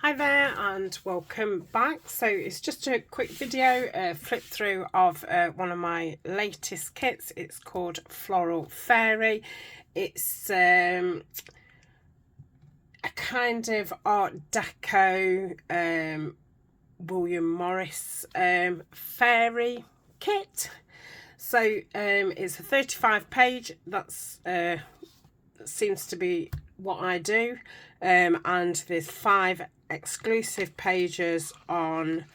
Hi there and welcome back. So it's just a quick video, flip through of one of my latest kits. It's called Floral Fairy. It's a kind of Art Deco William Morris fairy kit. So it's a 35 page. That's seems to be what I do, and there's 5 exclusive pages on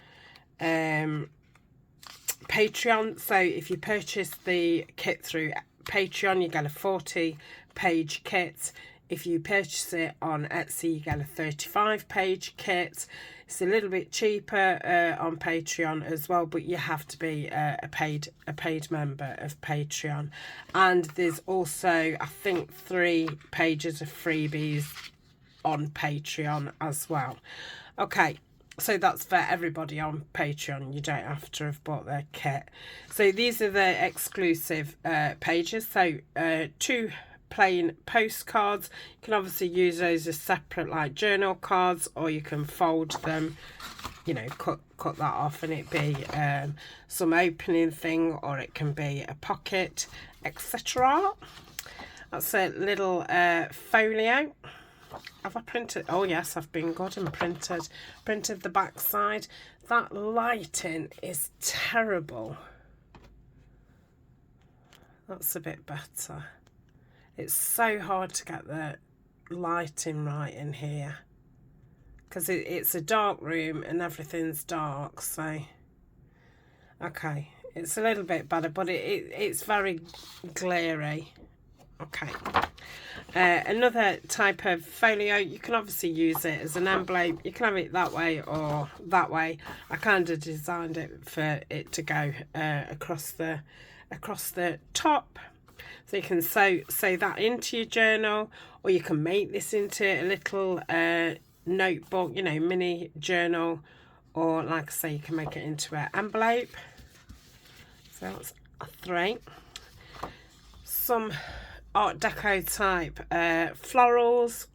Patreon. So if you purchase the kit through Patreon, you get a 40-page kit. If you purchase it on Etsy, you get a 35-page kit. It's a little bit cheaper on Patreon as well, but you have to be a paid member of Patreon. And there's also, I think, 3 pages of freebies on Patreon as well. Okay, so that's for everybody on Patreon. You don't have to have bought their kit. So these are the exclusive pages. So 2 plain postcards. You can obviously use those as separate like journal cards, or you can fold them, you know, cut that off and it be some opening thing, or it can be a pocket, etc. That's a little folio. Have I printed? Oh yes, I've been good and printed the back side. That lighting is terrible. That's a bit better. It's so hard to get the lighting right in here because it's a dark room and everything's dark. So okay, it's a little bit better, but it's very glary. Okay. Another type of folio, you can obviously use it as an envelope. You can have it that way or that way. I kind of designed it for it to go across the top, so you can sew that into your journal, or you can make this into a little notebook, you know, mini journal, or like I say, you can make it into an envelope. So that's a 3. Some Art Deco type florals.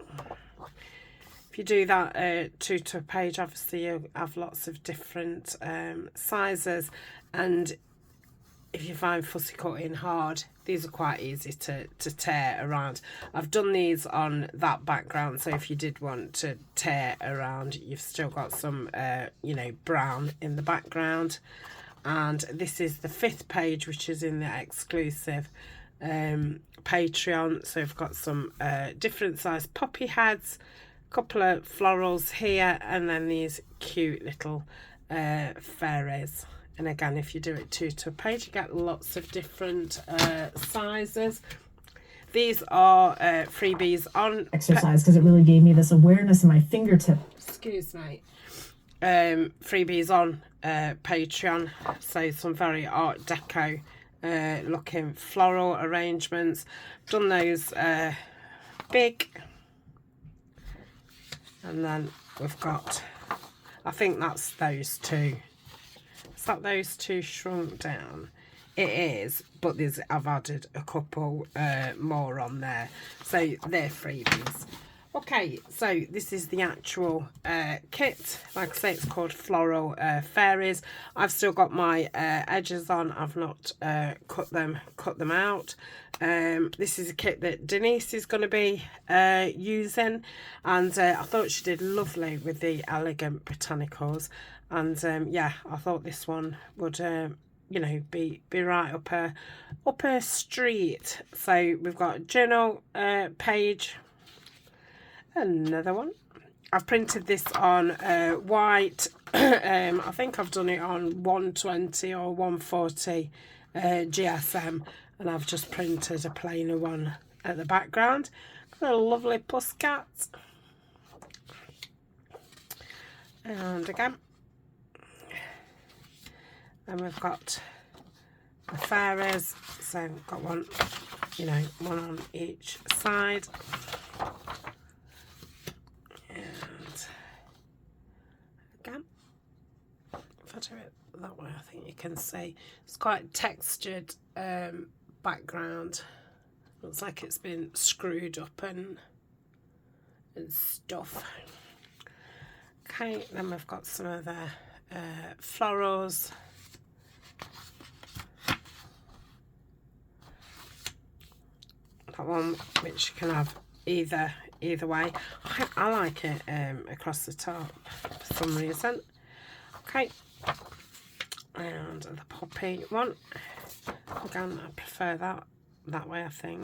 If you do that 2 to a page, obviously you'll have lots of different sizes, and if you find fussy cutting hard, these are quite easy to tear around. I've done these on that background, so if you did want to tear around, you've still got some you know, brown in the background. And this is the 5th page, which is in the exclusive Patreon. So we've got some different size poppy heads, a couple of florals here, and then these cute little fairies. And again, if you do it 2 to a page, you get lots of different sizes. These are freebies on exercise, because it really gave me this awareness in my fingertip. Excuse me. Freebies on Patreon. So some very Art Deco looking floral arrangements. Done those big, and then we've got, I think that's those 2. Is that those 2 shrunk down? It is, but I've added a couple more on there, so they're freebies. Okay, so this is the actual kit. Like I say, it's called Floral Fairies. I've still got my edges on. I've not cut them out. This is a kit that Denise is going to be using, and I thought she did lovely with the Elegant Botanicals. And yeah, I thought this one would you know, be right up her street. So we've got a journal page. Another one. I've printed this on white. I think I've done it on 120 or 140 GSM, and I've just printed a plainer one at the background. Got a lovely puss cat. And again, and we've got the fairies. So we've got one, you know, one on each side. If I do it that way, I think you can see it's quite textured background. Looks like it's been screwed up and stuff. Okay, then we've got some of the florals. That one, which you can have either way. I like it across the top for some reason. Okay, and the poppy one. Again, I prefer that way, I think.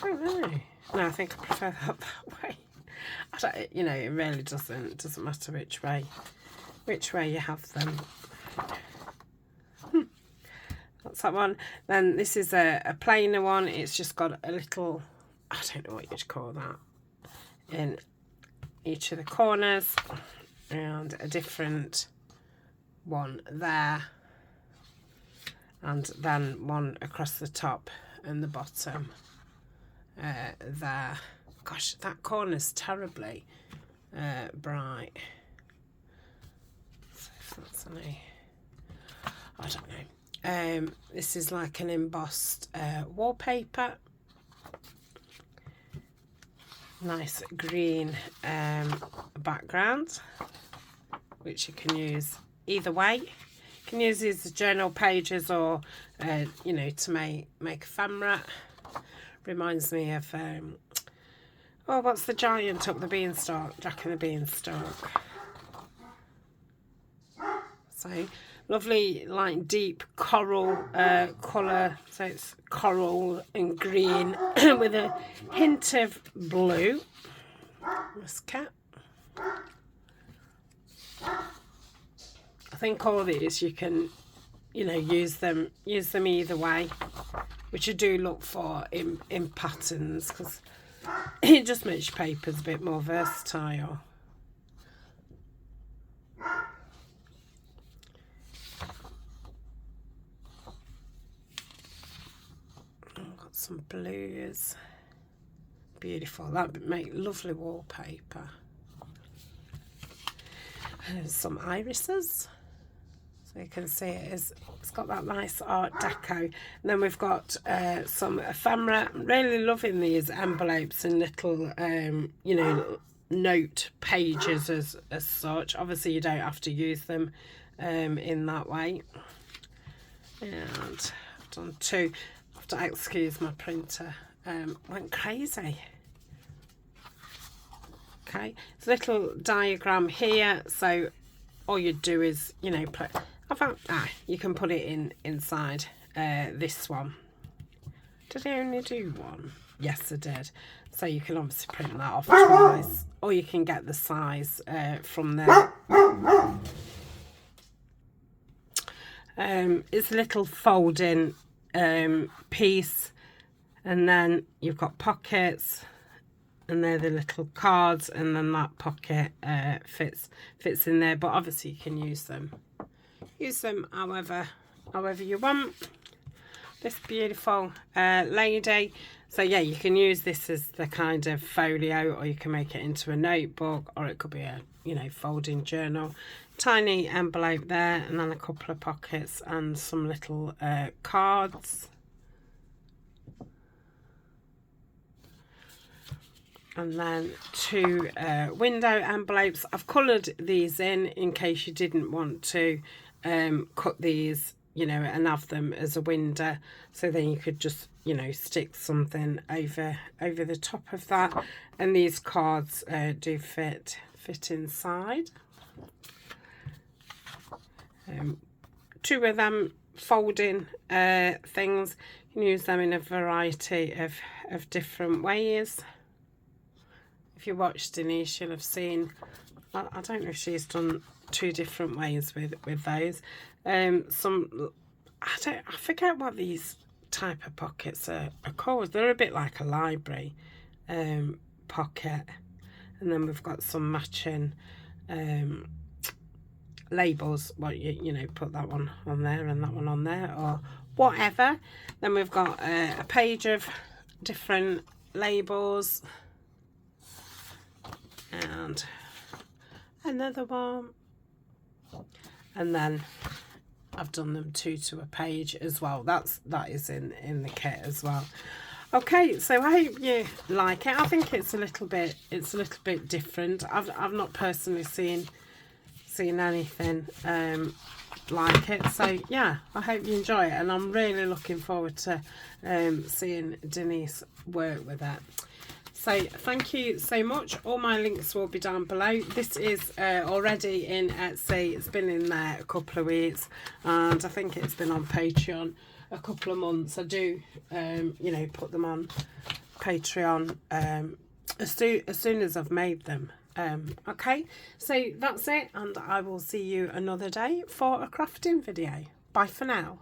I don't know. No, I think I prefer that way. I don't, you know, it really doesn't matter which way you have them. That's that one. Then this is a plainer one. It's just got a little, I don't know what you'd call that, in each of the corners, and a different one there, and then one across the top and the bottom there. Gosh, that corner's terribly bright. So if that's any, I don't know. This is like an embossed wallpaper. Nice green background, which you can use either way. You can use these as journal pages, or you know, to make a ephemera. Reminds me of oh, what's the giant up the beanstalk? Jack and the Beanstalk. So lovely, like deep coral colour. So it's coral and green with a hint of blue. This cat. I think all these you can, you know, use them either way, which I do look for in patterns, because it just makes your papers a bit more versatile. I've got some blues. Beautiful. That would make lovely wallpaper. And some irises. So you can see it's got that nice art deco. And then we've got some ephemera. I'm really loving these envelopes and little, you know, note pages as such. Obviously, you don't have to use them in that way. And I've done two. I have to excuse my printer. Went crazy. Okay, it's a little diagram here. So all you do is, you know, put. You can put it inside this one. Did I only do one? Yes, I did. So you can obviously print that off twice, or you can get the size from there. It's a little folding piece, and then you've got pockets, and they're the little cards, and then that pocket fits in there. But obviously you can use them however you want. This beautiful lady. So yeah, you can use this as the kind of folio, or you can make it into a notebook, or it could be a, you know, folding journal. Tiny envelope there, and then a couple of pockets and some little cards. And then two window envelopes. I've coloured these in case you didn't want to cut these, you know, and have them as a window. So then you could just, you know, stick something over the top of that. And these cards do fit inside. Two of them folding things. You can use them in a variety of different ways. If you watched Denise, you'll have seen, I don't know if she's done two different ways with those. Some, I forget what these type of pockets are called. They're a bit like a library pocket. And then we've got some matching labels. What you know, put that one on there and that one on there, or whatever. Then we've got a page of different labels. And another one, and then I've done them two to a page as well. That is in the kit as well. Okay, so I hope you like it. I think it's a little bit different. I've not personally seen anything like it, so yeah, I hope you enjoy it, and I'm really looking forward to seeing Denise work with it. So thank you so much. All my links will be down below. This is already in Etsy. It's been in there a couple of weeks, and I think it's been on Patreon a couple of months. I do you know, put them on Patreon as soon as I've made them. Okay, so that's it, and I will see you another day for a crafting video. Bye for now.